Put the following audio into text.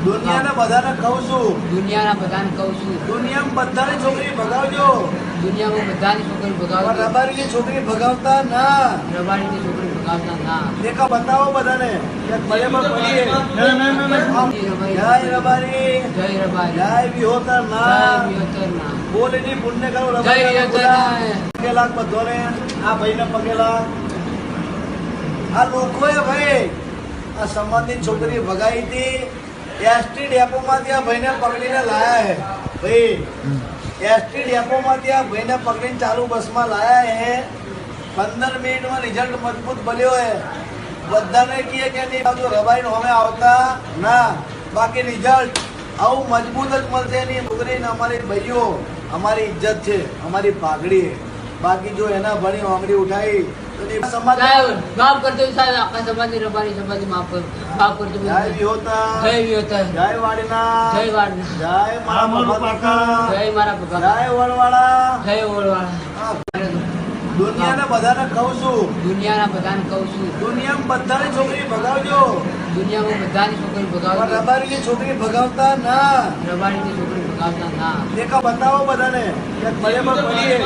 દુનિયાના બધાને કહું છું, દુનિયાના બધાને કહું છું, દુનિયામાં બધાની છોકરી ભગાવજો, દુનિયામાં બધાની છોકરી પણ ભગાવજો, રબારીની છોકરી ભગાવતા ના. રબારીની છોકરી ભગાવતા ના. દેખા બતાવો બધાને કે બરાબર પડીએ. જય રબારી, જય રબારી, જય વિહોતર જય ના. વિહોતરના. બોલ એની પુણ્ય કરો જય રબારી વિહોતરના. પગે લાગ બધાને. આ ભાઈને પગે લાગ. આ લોકોએ ભાઈ આ સમાજની છોકરી ભગાઈ હતી. એસટી ડેપોમાંથી આ ભાઈને પકડીને લાયા હે ભાઈ. એસટી ડેપોમાંથી આ ભાઈને પકડીને ચાલુ બસમાં લાયા હે. 15 મિનિટમાં રિઝલ્ટ મજબૂત બન્યો હે. બધાને કહે કે નહીં બાજુ રબાઈ અમે આવતા ના. બાકી રિઝલ્ટ આવું મજબૂત જ મળશે. એની છોકરીને અમારી ભાઈઓ અમારી ઇજ્જત છે, અમારી પાઘડી. બાકી જો એના ભણી આંગળી ઉઠાઈ તો સમાજ સાહેબ, માફ કરજો સાહેબ, આખા સમાજની રબારી સમાજની માફ કરજો. જય વિહોતા, જય વિહોતા, જય વાડીના, જય વાડના, જય મારા બાપા, જય મારા પપ્પા, જય વડવાળા. જય ઓળવાળા. દુનિયાના બધાને કહું છું, દુનિયાના બધાને કહું છું, દુનિયામાં બધાની છોકરી ભગાવજો, દુનિયામાં બધાની છોકરી પણ ભગાવજો, રબારીની છોકરી ભગાવતા ના. રબારીની છોકરી ભગાવતા ના. દેખા બતાવો બધાને કે બરાબર પડીએ.